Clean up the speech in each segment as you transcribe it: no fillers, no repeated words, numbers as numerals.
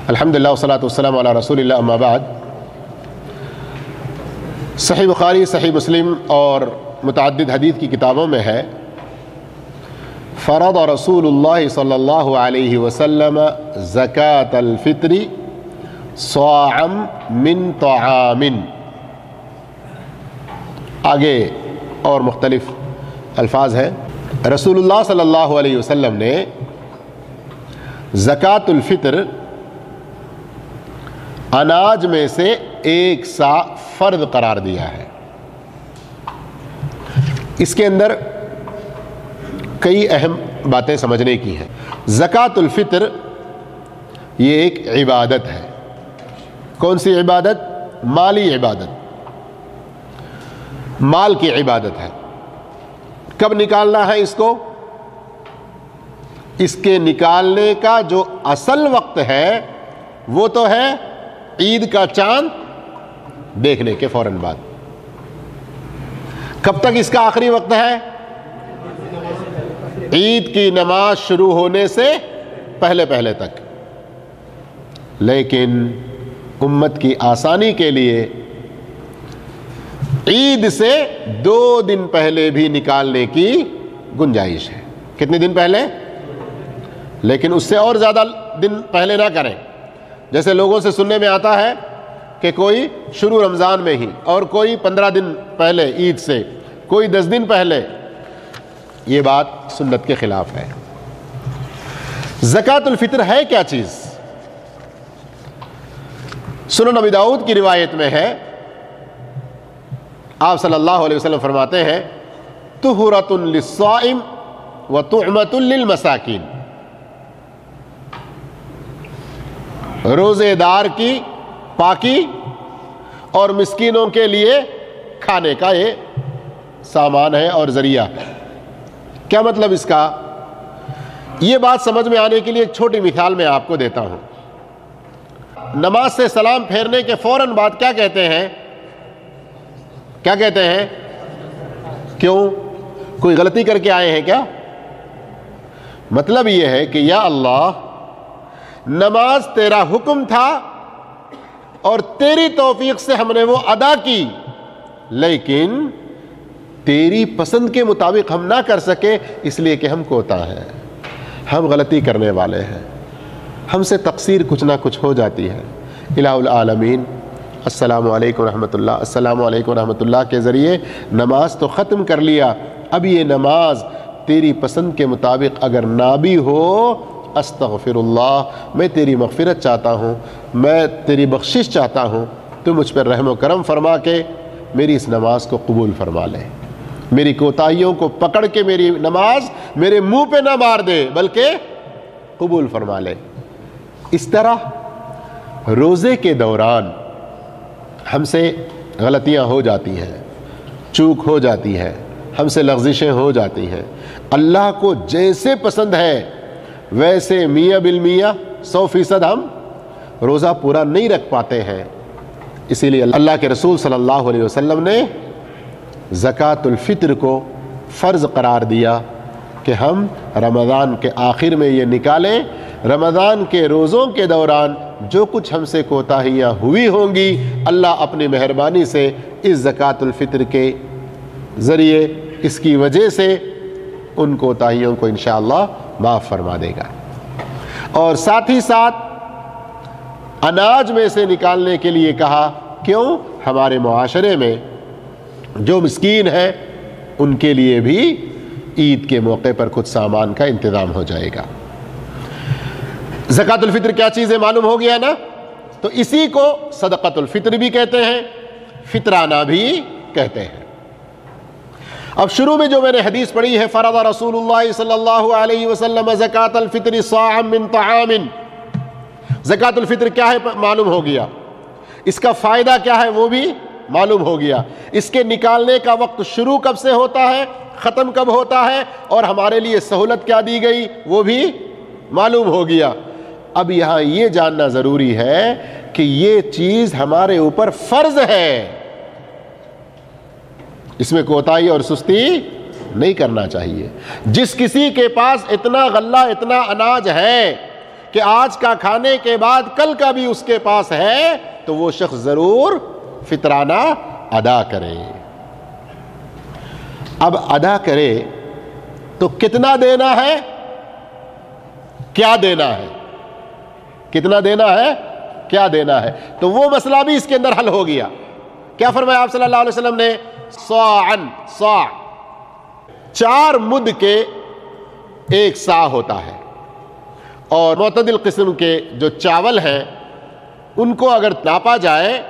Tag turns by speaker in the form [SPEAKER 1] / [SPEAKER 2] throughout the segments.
[SPEAKER 1] الحمدللہ والصلاۃ والسلام علی رسول اللہ، اما بعد۔ صحیح بخاری، صحیح مسلم اور متعدد حدیث کی کتابوں میں ہے، فرض رسول اللہ صلی اللہ علیہ وسلم زکاۃ الفطر صاعا من طعام۔ آگے اور مختلف الفاظ ہیں۔ رسول اللہ صلی اللہ علیہ وسلم نے زکوٰۃ الفطر اناج میں سے ایک سا فرض قرار دیا ہے۔ اس کے اندر کئی اہم باتیں سمجھنے کی ہیں۔ زکوٰۃ الفطر یہ ایک عبادت ہے۔ کون سی عبادت؟ مالی عبادت، مال کی عبادت ہے۔ کب نکالنا ہے اس کو؟ اس کے نکالنے کا جو اصل وقت ہے وہ تو ہے عید کا چاند دیکھنے کے فوراً بعد۔ کب تک اس کا آخری وقت ہے؟ عید کی نماز شروع ہونے سے پہلے پہلے تک۔ لیکن امت کی آسانی کے لیے عید سے 2 دن پہلے بھی نکالنے کی گنجائش ہے۔ کتنے دن پہلے؟ لیکن اس سے اور زیادہ دن پہلے نہ کریں۔ جیسے لوگوں سے سننے میں آتا ہے کہ کوئی شروع رمضان میں ہی، اور کوئی 15 دن پہلے عید سے، کوئی 10 دن پہلے۔ یہ بات سنت کے خلاف ہے۔ زکوٰۃ الفطر ہے کیا چیز؟ سنن ابی داؤد کی روایت میں ہے، آپ صلی اللہ علیہ وسلم فرماتے ہیں، طہورۃ للصائم وطعمۃ للمساکین۔ روزے دار کی پاکی اور مسکینوں کے لیے کھانے کا یہ سامان ہے اور ذریعہ ہے۔ کیا مطلب اس کا؟ یہ بات سمجھ میں آنے کے لیے ایک چھوٹی مثال میں آپ کو دیتا ہوں۔ نماز سے سلام پھیرنے کے فوراً بعد کیا کہتے ہیں؟ کیا کہتے ہیں؟ کیوں؟ کوئی غلطی کر کے آئے ہیں کیا؟ مطلب یہ ہے کہ یا اللہ، نماز تیرا حکم تھا اور تیری توفیق سے ہم نے وہ ادا کی، لیکن تیری پسند کے مطابق ہم نہ کر سکے، اس لیے کہ ہم کوتا ہیں، ہم غلطی کرنے والے ہیں، ہم سے تقصیر کچھ نہ کچھ ہو جاتی ہے۔ الہ العالمین السلام علیکم ورحمۃ اللہ، السلام علیکم ورحمۃ اللہ کے ذریعے نماز تو ختم کر لیا، اب یہ نماز تیری پسند کے مطابق اگر نہ بھی ہو، استغفر اللہ، میں تیری مغفرت چاہتا ہوں، میں تیری بخشش چاہتا ہوں، تو مجھ پر رحم و کرم فرما کے میری اس نماز کو قبول فرما لے، میری کوتاہیوں کو پکڑ کے میری نماز میرے منہ پہ نہ مار دے بلکہ قبول فرما لے۔ اس طرح روزے کے دوران ہم سے غلطیاں ہو جاتی ہیں، چوک ہو جاتی ہے، ہم سے لغزشیں ہو جاتی ہیں۔ اللہ کو جیسے پسند ہے ویسے میاں بالمیاں 100% ہم روزہ پورا نہیں رکھ پاتے ہیں۔ اسی لیے اللہ کے رسول صلی اللہ علیہ وسلم نے زکوٰۃ الفطر کو فرض قرار دیا کہ ہم رمضان کے آخر میں یہ نکالیں۔ رمضان کے روزوں کے دوران جو کچھ ہم سے کوتاہیاں ہوئی ہوں گی، اللہ اپنی مہربانی سے اس زکوٰۃ الفطر کے ذریعے، اس کی وجہ سے ان کوتاہیوں کو انشاءاللہ معاف فرما دے گا۔ اور ساتھ ہی ساتھ اناج میں سے نکالنے کے لیے کہا، کیوں؟ ہمارے معاشرے میں جو مسکین ہیں ان کے لیے بھی عید کے موقع پر کچھ سامان کا انتظام ہو جائے گا۔ زکوٰۃ الفطر کیا چیز ہے معلوم ہو گیا نا؟ تو اسی کو صدقۃ الفطر بھی کہتے ہیں، فطرانہ بھی کہتے ہیں۔ اب شروع میں جو میں نے حدیث پڑھی ہے، فرض رسول اللہ صلی اللہ علیہ وسلم زکاۃ الفطر صاعا من طعام۔ زکاۃ الفطر کیا ہے معلوم ہو گیا، اس کا فائدہ کیا ہے وہ بھی معلوم ہو گیا، اس کے نکالنے کا وقت شروع کب سے ہوتا ہے، ختم کب ہوتا ہے، اور ہمارے لیے سہولت کیا دی گئی وہ بھی معلوم ہو گیا۔ اب یہاں یہ جاننا ضروری ہے کہ یہ چیز ہمارے اوپر فرض ہے، اس میں کوتاہی اور سستی نہیں کرنا چاہیے۔ جس کسی کے پاس اتنا غلہ، اتنا اناج ہے کہ آج کا کھانے کے بعد کل کا بھی اس کے پاس ہے تو وہ شخص ضرور فطرانہ ادا کرے. اب ادا کرے تو کتنا دینا ہے, کیا دینا ہے, کتنا دینا ہے, کیا دینا ہے. تو وہ مسئلہ بھی اس کے اندر حل ہو گیا. کیا فرمایا آپ صلی اللہ علیہ وسلم نے؟ صاعن, صاع 4 مد کے 1 صاع ہوتا ہے, اور معتدل قسم کے جو چاول ہیں ان کو اگر ناپا جائے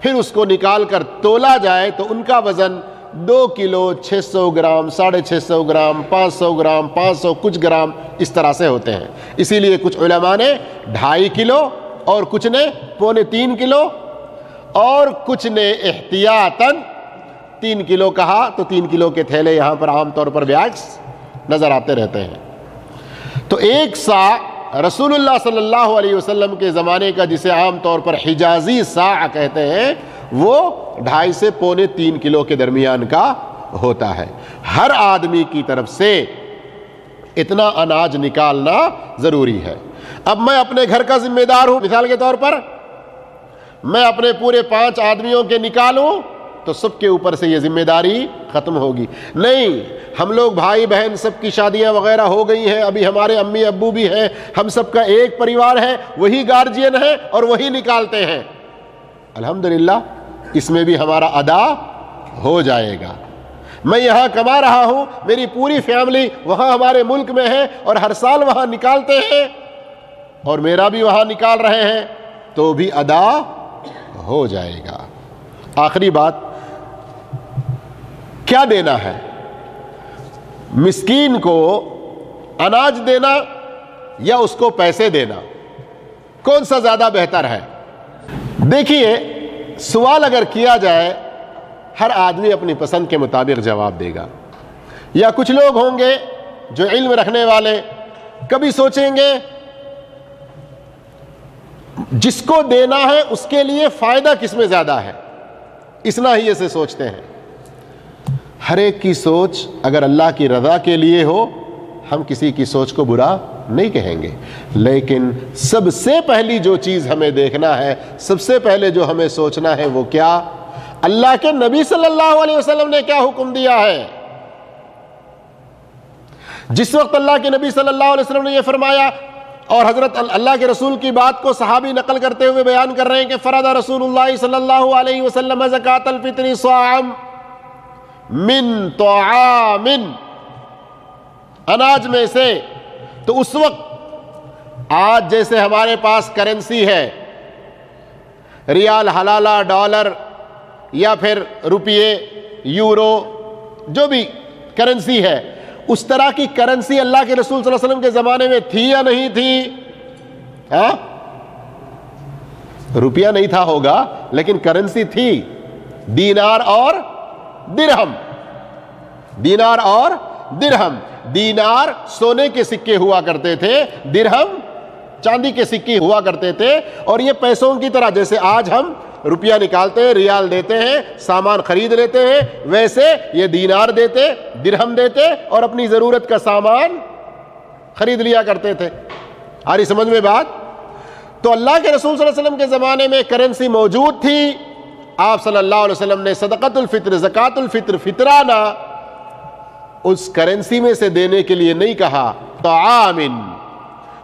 [SPEAKER 1] پھر اس کو نکال کر تولا جائے تو ان کا وزن 2 کلو 600 گرام 650 گرام 500 گرام 500 کچھ گرام اس طرح سے ہوتے ہیں. اسی لیے کچھ علماء نے 2.5 کلو اور کچھ نے 2.25 کلو اور کچھ نے احتیاطاً 3 کلو کہا. تو 3 کلو کے تھیلے یہاں پر عام طور پر بیگز نظر آتے رہتے ہیں. تو 1 صاع رسول اللہ صلی اللہ علیہ وسلم کے زمانے کا, جسے عام طور پر حجازی صاع کہتے ہیں, وہ 2.5 سے 3 کلو کے درمیان کا ہوتا ہے. ہر آدمی کی طرف سے اتنا اناج نکالنا ضروری ہے. اب میں اپنے گھر کا ذمہ دار ہوں, مثال کے طور پر میں اپنے پورے 5 آدمیوں کے نکالوں تو سب کے اوپر سے یہ ذمہ داری ختم ہوگی. نہیں, ہم لوگ بھائی بہن سب کی شادیاں وغیرہ ہو گئی ہیں, ابھی ہمارے امی ابو بھی ہیں, ہم سب کا ایک پریوار ہے, وہی گارجین ہے اور وہی نکالتے ہیں. الحمدللہ اس میں بھی ہمارا ادا ہو جائے گا. میں یہاں کما رہا ہوں, میری پوری فیملی وہاں ہمارے ملک میں ہے اور ہر سال وہاں نکالتے ہیں اور میرا بھی وہاں نکال رہے ہیں, تو بھی ادا ہو جائے گا. آخری بات, کیا دینا ہے؟ مسکین کو اناج دینا یا اس کو پیسے دینا, کون سا زیادہ بہتر ہے؟ دیکھیے, سوال اگر کیا جائے ہر آدمی اپنی پسند کے مطابق جواب دے گا. یا کچھ لوگ ہوں گے جو علم رکھنے والے, کبھی سوچیں گے جس کو دینا ہے اس کے لیے فائدہ کس میں زیادہ ہے, اس ناحیے سے سوچتے ہیں. ہر ایک کی سوچ اگر اللہ کی رضا کے لیے ہو, ہم کسی کی سوچ کو برا نہیں کہیں گے, لیکن سب سے پہلی جو چیز ہمیں دیکھنا ہے, سب سے پہلے جو ہمیں سوچنا ہے وہ کیا, اللہ کے نبی صلی اللہ علیہ وسلم نے کیا حکم دیا ہے. جس وقت اللہ کے نبی صلی اللہ علیہ وسلم نے یہ فرمایا, اور حضرت اللہ کے رسول کی بات کو صحابی نقل کرتے ہوئے بیان کر رہے ہیں کہ فرض رسول اللہ صلی اللہ علیہ وسلم زکاۃ الفطر صاعا من طعام, اناج میں سے. تو اس وقت آج جیسے ہمارے پاس کرنسی ہے, ریال, حلالہ, ڈالر یا پھر روپیے, یورو, جو بھی کرنسی ہے, اس طرح کی کرنسی اللہ کے رسول صلی اللہ علیہ وسلم کے زمانے میں تھی یا نہیں تھی؟ ہاں, روپیہ نہیں تھا ہوگا لیکن کرنسی تھی, دینار اور درہم. دینار اور درہم. دینار سونے کے سکے ہوا کرتے تھے, درہم چاندی کے سکے ہوا کرتے تھے. اور یہ پیسوں کی طرح جیسے آج ہم روپیہ نکالتے ہیں, ریال دیتے ہیں, سامان خرید لیتے ہیں, ویسے یہ دینار دیتے, درہم دیتے اور اپنی ضرورت کا سامان خرید لیا کرتے تھے. آ رہی سمجھ میں بات؟ تو اللہ کے رسول صلی اللہ علیہ وسلم کے زمانے میں کرنسی موجود تھی. آپ صلی اللہ علیہ وسلم نے صدقۃ الفطر, زکوٰۃ الفطر, فطرانہ اس کرنسی میں سے دینے کے لیے نہیں کہا. طعام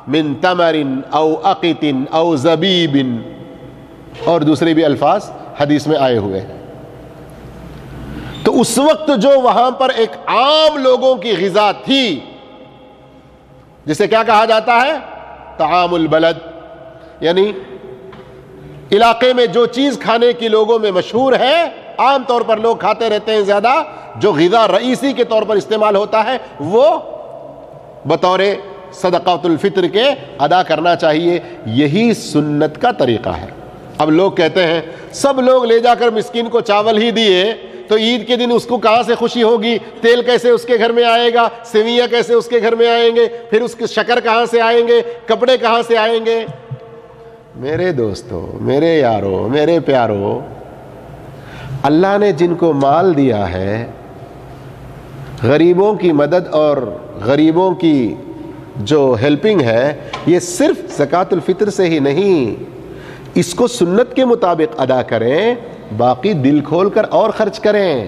[SPEAKER 1] من تمر او اقط او زبیب, اور دوسرے بھی الفاظ حدیث میں آئے ہوئے ہیں. تو اس وقت جو وہاں پر ایک عام لوگوں کی غذا تھی, جسے کیا کہا جاتا ہے؟ طعام البلد, یعنی علاقے میں جو چیز کھانے کی لوگوں میں مشہور ہے, عام طور پر لوگ کھاتے رہتے ہیں زیادہ, جو غذا رئیسی کے طور پر استعمال ہوتا ہے, وہ بطور صدقۃ الفطر کے ادا کرنا چاہیے. یہی سنت کا طریقہ ہے. اب لوگ کہتے ہیں سب لوگ لے جا کر مسکین کو چاول ہی دیے تو عید کے دن اس کو کہاں سے خوشی ہوگی؟ تیل کیسے اس کے گھر میں آئے گا؟ سیویاں کیسے اس کے گھر میں آئیں گے؟ پھر اس کے شکر کہاں سے آئیں گے؟ کپڑے کہاں سے آئیں گے؟ میرے دوستو, میرے یارو, میرے پیارو, اللہ نے جن کو مال دیا ہے, غریبوں کی مدد اور غریبوں کی جو ہیلپنگ ہے یہ صرف زکوٰۃ الفطر سے ہی نہیں، اس کو سنت کے مطابق ادا کریں، باقی دل کھول کر اور خرچ کریں۔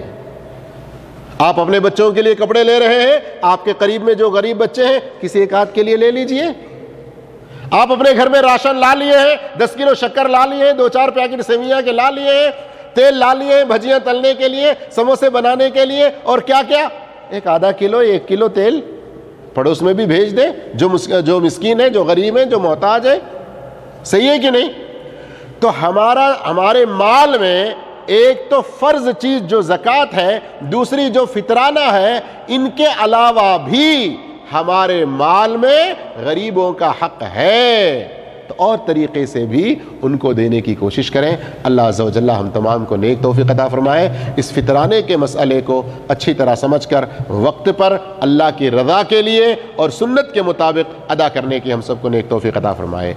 [SPEAKER 1] آپ اپنے بچوں کے لیے کپڑے لے رہے ہیں، آپ کے قریب میں جو غریب بچے ہیں کسی ایک آدھ کے لیے لے لیجئے۔ آپ اپنے گھر میں راشن لا لیے ہیں، 10 کلو شکر لا لیے ہیں، 2-4 پیکٹ سیویاں کے لا لیے ہیں، تیل لا لیے ہیں بھجیاں تلنے کے لیے، سموسے بنانے کے لیے، اور کیا کیا، 1 کلو 1 کلو تیل پڑوس میں بھی بھیج دیں، جو مسکین ہے، جو غریب ہے، جو محتاج ہے۔ صحیح ہے کہ نہیں؟ تو ہمارے مال میں ایک تو فرض چیز جو زکوٰۃ ہے، دوسری جو فطرانہ ہے، ان کے علاوہ بھی ہمارے مال میں غریبوں کا حق ہے، تو اور طریقے سے بھی ان کو دینے کی کوشش کریں۔ اللہ عز و جل ہم تمام کو نیک توفیق عطا فرمائے، اس فطرانے کے مسئلے کو اچھی طرح سمجھ کر وقت پر اللہ کی رضا کے لیے اور سنت کے مطابق ادا کرنے کی ہم سب کو نیک توفیق عطا فرمائے۔